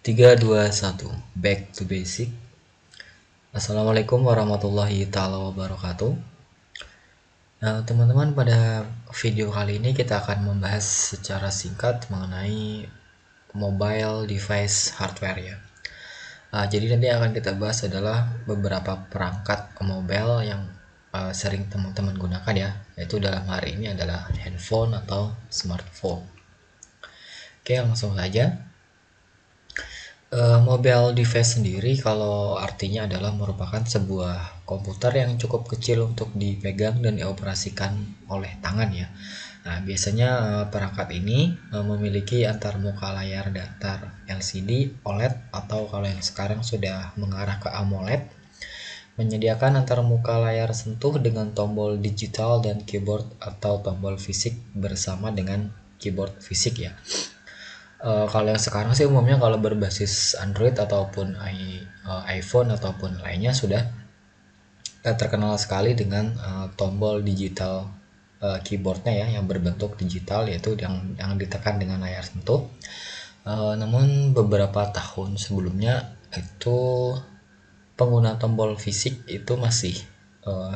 3, 2, 1. Back to basic. Assalamualaikum warahmatullahi taala wabarakatuh. Nah, teman-teman, pada video kali ini kita akan membahas secara singkat mengenai mobile device hardware ya. Jadi nanti akan kita bahas adalah beberapa perangkat mobile yang sering teman-teman gunakan ya, yaitu dalam hari ini adalah handphone atau smartphone. Oke, langsung saja. Mobile device sendiri kalau artinya adalah merupakan sebuah komputer yang cukup kecil untuk dipegang dan dioperasikan oleh tangan ya. Nah, biasanya perangkat ini memiliki antarmuka layar datar LCD, OLED, atau kalau yang sekarang sudah mengarah ke AMOLED, menyediakan antarmuka layar sentuh dengan tombol digital dan keyboard atau tombol fisik bersama dengan keyboard fisik ya. Kalau yang sekarang sih umumnya kalau berbasis Android ataupun iPhone ataupun lainnya sudah terkenal sekali dengan tombol digital keyboardnya ya, yang berbentuk digital, yaitu yang ditekan dengan layar sentuh. Namun beberapa tahun sebelumnya itu pengguna tombol fisik itu masih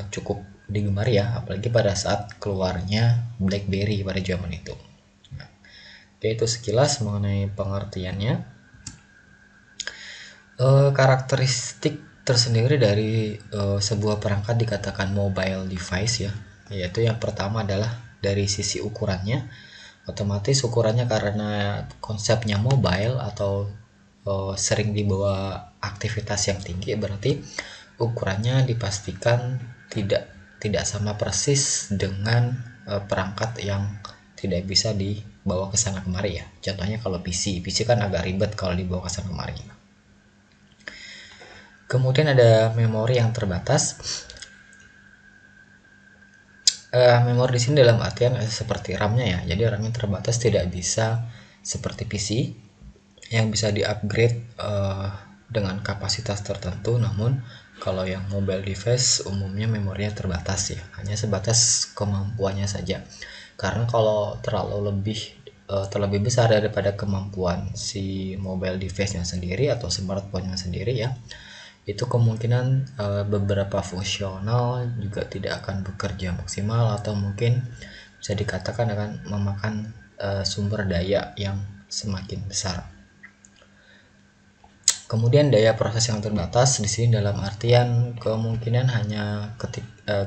cukup digemari ya, apalagi pada saat keluarnya BlackBerry pada zaman itu. Oke, itu sekilas mengenai pengertiannya. Karakteristik tersendiri dari sebuah perangkat dikatakan mobile device ya, yaitu yang pertama adalah dari sisi ukurannya. Otomatis ukurannya karena konsepnya mobile atau sering dibawa aktivitas yang tinggi, berarti ukurannya dipastikan tidak sama persis dengan perangkat yang tidak bisa dibawa ke sana kemari ya. Contohnya kalau PC kan agak ribet kalau dibawa ke sana kemari. Kemudian ada memori yang terbatas. Memori di sini dalam artian seperti RAM-nya ya. Jadi RAM-nya terbatas, tidak bisa seperti PC yang bisa di-upgrade dengan kapasitas tertentu. Namun kalau yang mobile device umumnya memorinya terbatas ya, hanya sebatas kemampuannya saja. Karena kalau terlebih besar daripada kemampuan si mobile device-nya sendiri atau smartphone-nya sendiri ya, itu kemungkinan beberapa fungsional juga tidak akan bekerja maksimal, atau mungkin bisa dikatakan akan memakan sumber daya yang semakin besar. Kemudian daya proses yang terbatas di sini dalam artian kemungkinan hanya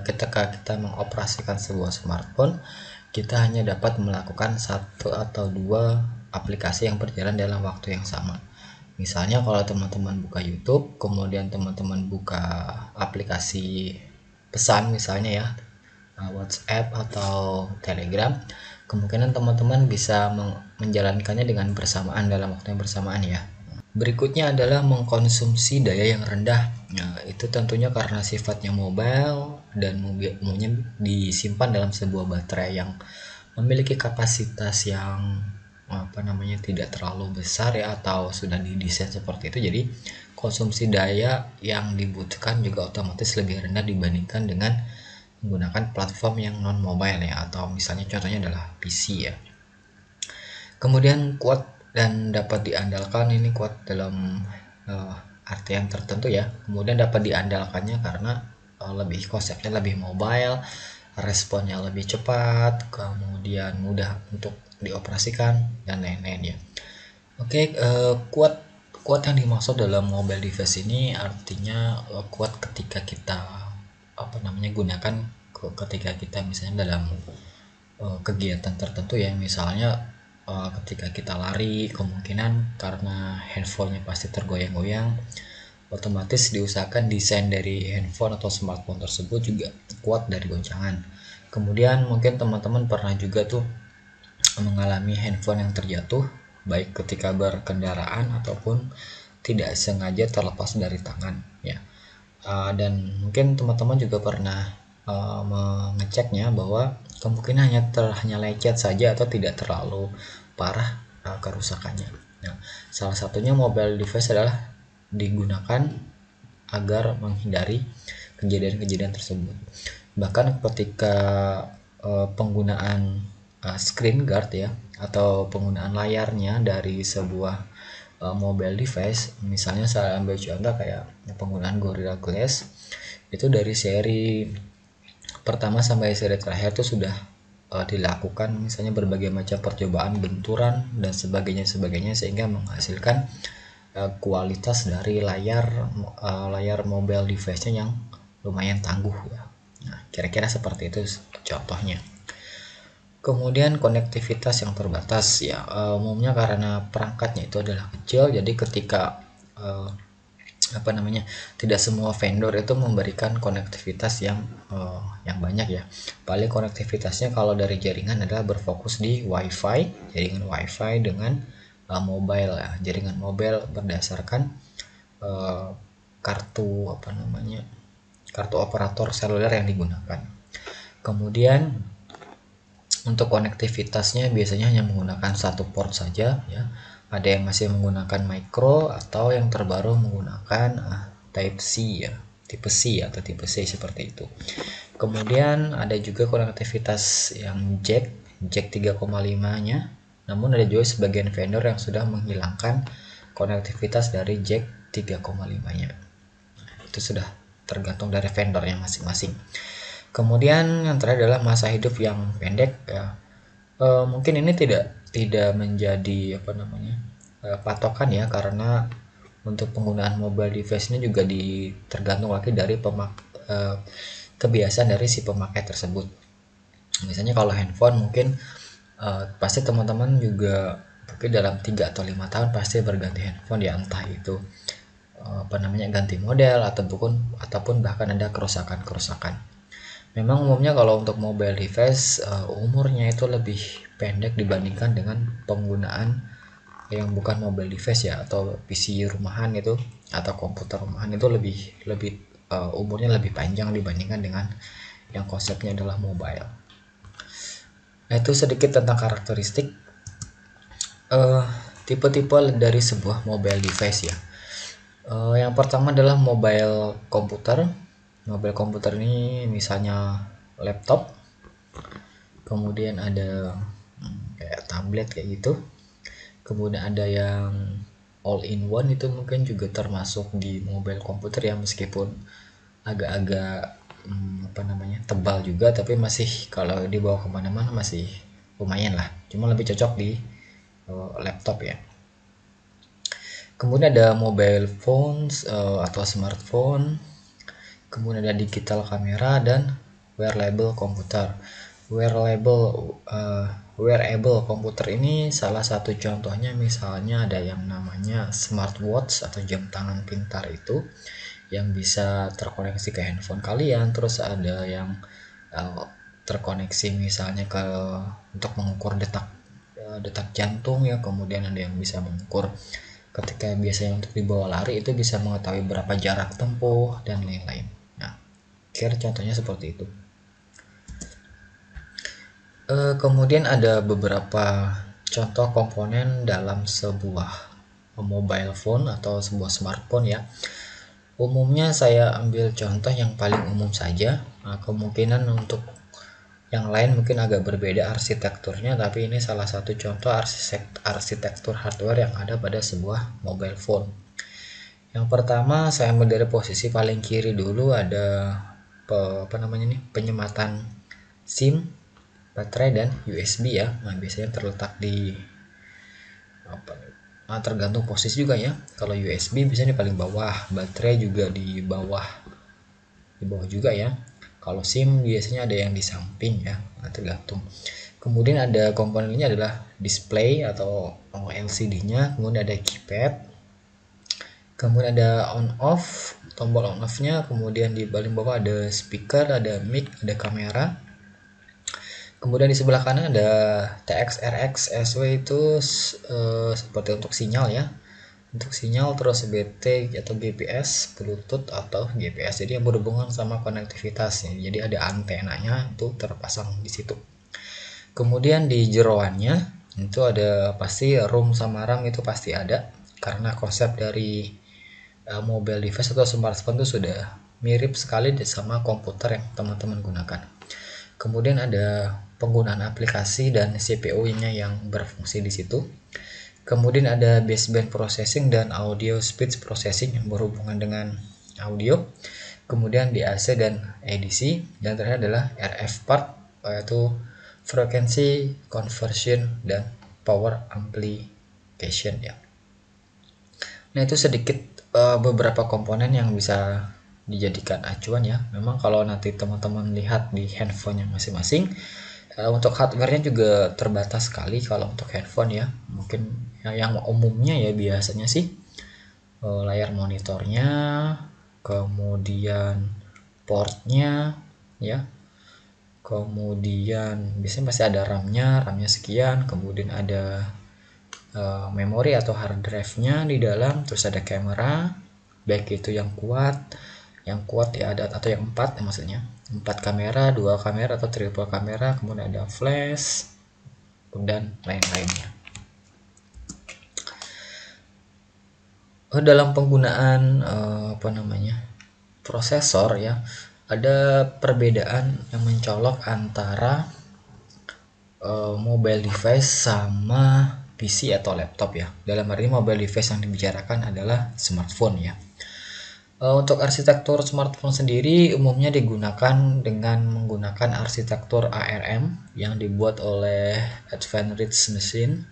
ketika kita mengoperasikan sebuah smartphone, kita hanya dapat melakukan satu atau dua aplikasi yang berjalan dalam waktu yang sama. Misalnya kalau teman-teman buka YouTube, kemudian teman-teman buka aplikasi pesan misalnya ya, WhatsApp atau Telegram, kemungkinan teman-teman bisa menjalankannya dengan bersamaan dalam waktu yang bersamaan ya. Berikutnya adalah mengkonsumsi daya yang rendah. Nah, itu tentunya karena sifatnya mobile dan umumnya disimpan dalam sebuah baterai yang memiliki kapasitas yang tidak terlalu besar ya, atau sudah didesain seperti itu. Jadi konsumsi daya yang dibutuhkan juga otomatis lebih rendah dibandingkan dengan menggunakan platform yang non mobile ya, atau misalnya contohnya adalah PC ya. Kemudian kuat dan dapat diandalkan, ini kuat dalam artian tertentu ya. Kemudian dapat diandalkannya karena konsepnya lebih mobile, responnya lebih cepat, kemudian mudah untuk dioperasikan dan lain-lain ya. Oke, kuat yang dimaksud dalam mobile device ini artinya kuat ketika kita gunakan ketika kita misalnya dalam kegiatan tertentu ya. Misalnya ketika kita lari, kemungkinan karena handphonenya pasti tergoyang-goyang, otomatis diusahakan desain dari handphone atau smartphone tersebut juga kuat dari goncangan. Kemudian mungkin teman-teman pernah juga tuh mengalami handphone yang terjatuh, baik ketika berkendaraan ataupun tidak sengaja terlepas dari tangan ya. Dan mungkin teman-teman juga pernah mengeceknya bahwa kemungkinan hanya lecet saja atau tidak terlalu parah kerusakannya. Nah, salah satunya mobile device adalah digunakan agar menghindari kejadian-kejadian tersebut. Bahkan ketika penggunaan screen guard ya, atau penggunaan layarnya dari sebuah mobile device. Misalnya saya ambil contoh kayak penggunaan Gorilla Glass, itu dari seri pertama sampai seri terakhir itu sudah dilakukan misalnya berbagai macam percobaan benturan dan sebagainya sehingga menghasilkan kualitas dari layar mobile device-nya yang lumayan tangguh ya. Nah, kira-kira seperti itu contohnya. Kemudian konektivitas yang terbatas ya, umumnya karena perangkatnya itu adalah kecil, jadi ketika tidak semua vendor itu memberikan konektivitas yang banyak ya. Paling konektivitasnya kalau dari jaringan adalah berfokus di WiFi, jaringan WiFi dengan mobile ya, jaringan mobile berdasarkan kartu kartu operator seluler yang digunakan. Kemudian untuk konektivitasnya biasanya hanya menggunakan satu port saja ya. Ada yang masih menggunakan micro atau yang terbaru menggunakan type C ya, tipe C atau tipe C seperti itu. Kemudian ada juga konektivitas yang jack 3,5-nya. Namun ada juga sebagian vendor yang sudah menghilangkan konektivitas dari jack 3,5-nya. Itu sudah tergantung dari vendornya masing-masing. Kemudian yang terakhir adalah masa hidup yang pendek ya. Mungkin ini tidak menjadi patokan ya, karena untuk penggunaan mobile device ini juga tergantung lagi dari kebiasaan dari si pemakai tersebut. Misalnya kalau handphone mungkin pasti teman-teman juga mungkin dalam 3 atau 5 tahun pasti berganti handphone ya, entah itu ganti model ataupun bahkan ada kerusakan. Memang umumnya kalau untuk mobile device umurnya itu lebih pendek dibandingkan dengan penggunaan yang bukan mobile device ya, atau PC rumahan itu atau komputer rumahan itu lebih umurnya lebih panjang dibandingkan dengan yang konsepnya adalah mobile. Nah, itu sedikit tentang karakteristik tipe-tipe dari sebuah mobile device ya. Yang pertama adalah mobile komputer. Mobile komputer ini misalnya laptop, kemudian ada kayak tablet kayak gitu, kemudian ada yang all in one, itu mungkin juga termasuk di mobile komputer ya, meskipun agak-agak tebal juga, tapi masih kalau dibawa kemana-mana masih lumayan lah, cuma lebih cocok di laptop ya. Kemudian ada mobile phones atau smartphone. Kemudian ada digital kamera dan wearable komputer. Wearable komputer ini salah satu contohnya misalnya ada yang namanya smartwatch atau jam tangan pintar itu yang bisa terkoneksi ke handphone kalian. Terus ada yang terkoneksi misalnya untuk mengukur detak jantung ya. Kemudian ada yang bisa mengukur ketika biasanya untuk dibawa lari itu bisa mengetahui berapa jarak tempuh dan lain-lain. Kira contohnya seperti itu. Kemudian ada beberapa contoh komponen dalam sebuah mobile phone atau sebuah smartphone ya. Umumnya saya ambil contoh yang paling umum saja. Kemungkinan untuk yang lain mungkin agak berbeda arsitekturnya, tapi ini salah satu contoh arsitektur hardware yang ada pada sebuah mobile phone. Yang pertama saya ambil dari posisi paling kiri dulu, ada penyematan SIM, baterai dan USB ya. Nah, biasanya terletak di tergantung posisi juga ya. Kalau USB biasanya di paling bawah, baterai juga di bawah juga ya. Kalau SIM biasanya ada yang di samping ya. Nah, tergantung. Kemudian ada komponennya adalah display atau LCD-nya, kemudian ada keypad, kemudian ada on off, tombol on off nya, kemudian di paling bawah ada speaker, ada mic, ada kamera. Kemudian di sebelah kanan ada TX, RX, SW itu seperti untuk sinyal ya, untuk sinyal. Terus BT atau GPS, Bluetooth atau GPS, jadi yang berhubungan sama konektivitasnya. Jadi ada antenanya itu terpasang di situ. Kemudian di jeroannya itu ada pasti ROM sama RAM, itu pasti ada karena konsep dari mobile device atau smartphone itu sudah mirip sekali sama komputer yang teman-teman gunakan. Kemudian ada penggunaan aplikasi dan CPU-nya yang berfungsi di situ. Kemudian ada baseband processing dan audio speech processing yang berhubungan dengan audio. Kemudian DAC dan ADC, dan terakhir adalah RF part, yaitu frequency conversion dan power amplification ya. Nah, itu sedikit beberapa komponen yang bisa dijadikan acuan ya. Memang kalau nanti teman-teman lihat di handphone yang masing-masing, untuk hardware-nya juga terbatas sekali kalau untuk handphone ya. Mungkin yang umumnya ya biasanya sih layar monitornya, kemudian portnya ya, kemudian biasanya pasti ada RAM-nya sekian, kemudian ada memori atau hard drive-nya di dalam, terus ada kamera, baik itu yang kuat ya, ada atau yang 4 ya, maksudnya 4 kamera, 2 kamera atau triple kamera, kemudian ada flash dan lain-lainnya. Dalam penggunaan prosesor ya, ada perbedaan yang mencolok antara mobile device sama PC atau laptop ya. Dalam arti mobile device yang dibicarakan adalah smartphone ya. Untuk arsitektur smartphone sendiri umumnya digunakan dengan menggunakan arsitektur ARM yang dibuat oleh Advanced Reach Machine,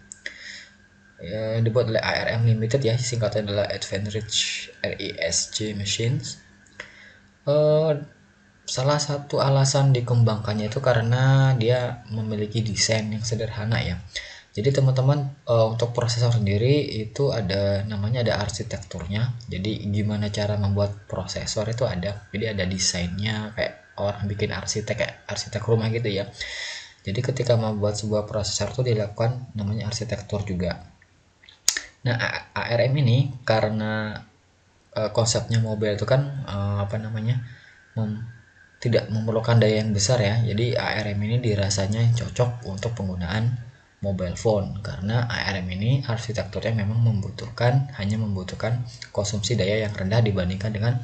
yang dibuat oleh ARM Limited ya, singkatnya adalah Advanced Reach RISC Machines. Salah satu alasan dikembangkannya itu karena dia memiliki desain yang sederhana ya. Jadi teman-teman, untuk prosesor sendiri itu ada arsitekturnya. Jadi gimana cara membuat prosesor itu ada. Jadi ada desainnya kayak orang bikin arsitek rumah gitu ya. Jadi ketika membuat sebuah prosesor itu dilakukan namanya arsitektur juga. Nah, ARM ini karena konsepnya mobile itu kan tidak memerlukan daya yang besar ya. Jadi ARM ini dirasanya cocok untuk penggunaan mobile phone karena ARM ini arsitekturnya memang hanya membutuhkan konsumsi daya yang rendah dibandingkan dengan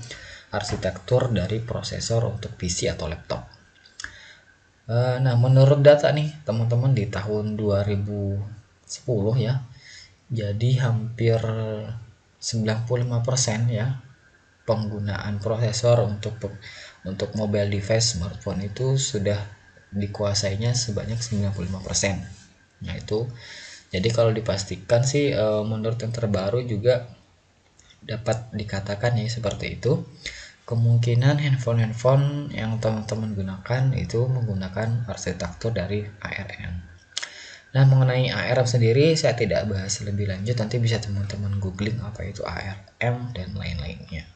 arsitektur dari prosesor untuk PC atau laptop. Nah, menurut data nih teman-teman di tahun 2010 ya, jadi hampir 95% ya penggunaan prosesor untuk mobile device smartphone itu sudah dikuasainya sebanyak 95%. Nah, itu jadi kalau dipastikan sih menurut yang terbaru juga dapat dikatakan ya seperti itu. Kemungkinan handphone yang teman-teman gunakan itu menggunakan arsitektur dari ARM. Nah, mengenai ARM sendiri saya tidak bahas lebih lanjut, nanti bisa teman-teman googling apa itu ARM dan lain-lainnya.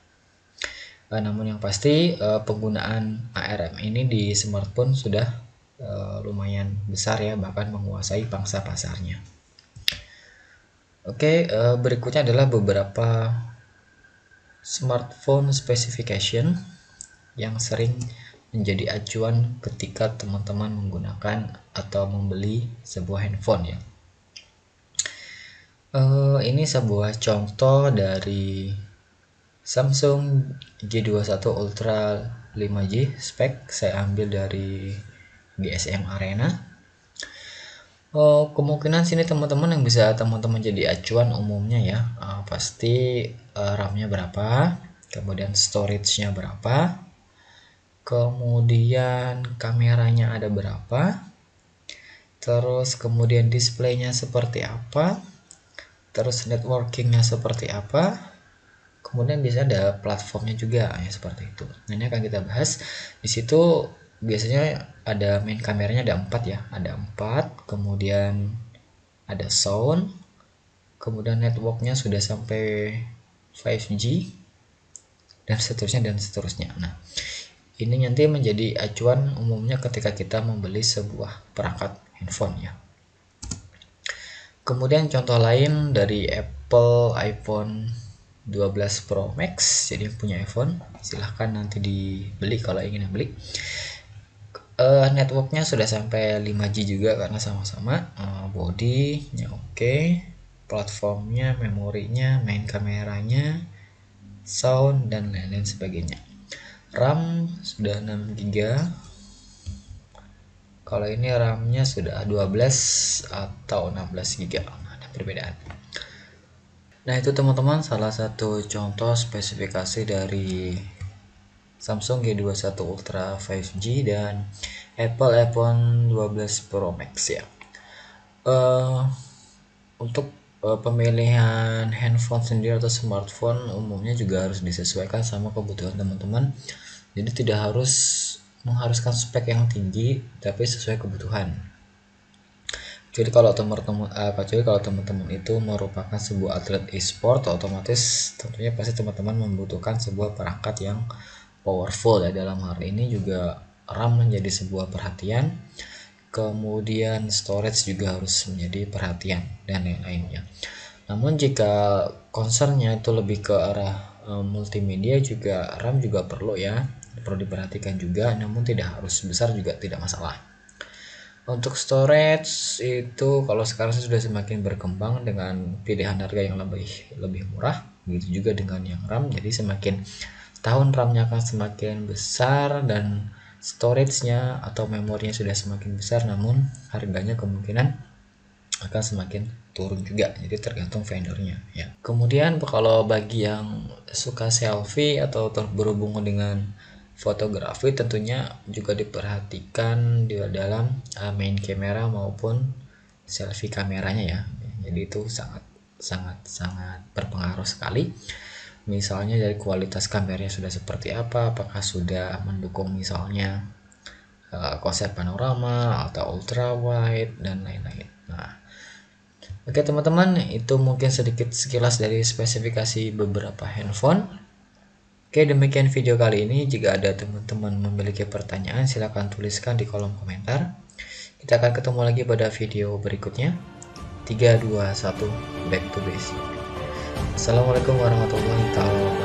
Namun yang pasti penggunaan ARM ini di smartphone sudah lumayan besar ya, bahkan menguasai pangsa pasarnya. Oke, berikutnya adalah beberapa smartphone specification yang sering menjadi acuan ketika teman-teman menggunakan atau membeli sebuah handphone ya. Ini sebuah contoh dari Samsung J21 Ultra 5G spek, saya ambil dari GSM Arena. Kemungkinan sini teman-teman yang bisa teman-teman jadi acuan umumnya ya, pasti RAM-nya berapa, kemudian storage-nya berapa, kemudian kameranya ada berapa, terus kemudian display-nya seperti apa, terus networking-nya seperti apa, kemudian bisa ada platformnya juga ya seperti itu. Nah, ini akan kita bahas. Di situ biasanya ada main kameranya ada 4 ya, ada 4, kemudian ada sound, kemudian networknya sudah sampai 5G dan seterusnya. Nah, ini nanti menjadi acuan umumnya ketika kita membeli sebuah perangkat handphone ya. Kemudian contoh lain dari Apple iPhone 12 Pro Max, jadi yang punya iPhone silahkan nanti dibeli kalau ingin beli. Networknya sudah sampai 5G juga karena sama-sama. Body-nya oke, platformnya, memorinya, main kameranya, sound dan lain-lain sebagainya. RAM sudah 6GB. Kalau ini RAM-nya sudah 12 atau 16GB. Nah, perbedaan. Nah, itu teman-teman salah satu contoh spesifikasi dari Samsung G21 Ultra 5G dan Apple iPhone 12 Pro Max ya. Untuk pemilihan handphone sendiri atau smartphone umumnya juga harus disesuaikan sama kebutuhan teman-teman. Jadi tidak harus mengharuskan spek yang tinggi, tapi sesuai kebutuhan. Kecuali kalau teman-teman itu merupakan sebuah atlet e-sport, otomatis tentunya pasti teman-teman membutuhkan sebuah perangkat yang powerful ya. Dalam hal ini juga RAM menjadi sebuah perhatian, kemudian storage juga harus menjadi perhatian dan lain-lainnya. Namun jika concernnya itu lebih ke arah multimedia, juga RAM juga perlu ya, perlu diperhatikan juga, namun tidak harus besar juga tidak masalah. Untuk storage itu kalau sekarang sudah semakin berkembang dengan pilihan harga yang lebih murah, begitu juga dengan yang RAM. Jadi semakin tahun RAM-nya akan semakin besar dan storage-nya atau memorinya sudah semakin besar, namun harganya kemungkinan akan semakin turun juga. Jadi tergantung vendornya ya. Kemudian kalau bagi yang suka selfie atau berhubungan dengan fotografi, tentunya juga diperhatikan di dalam main kamera maupun selfie kameranya ya. Jadi itu sangat berpengaruh sekali. Misalnya dari kualitas kameranya sudah seperti apa, apakah sudah mendukung misalnya konsep panorama atau ultra wide dan lain-lain. Nah, oke teman-teman, itu mungkin sedikit sekilas dari spesifikasi beberapa handphone. Oke, demikian video kali ini. Jika ada teman-teman memiliki pertanyaan, silahkan tuliskan di kolom komentar. Kita akan ketemu lagi pada video berikutnya. 3, 2, 1, back to basic. Assalamualaikum warahmatullahi wabarakatuh.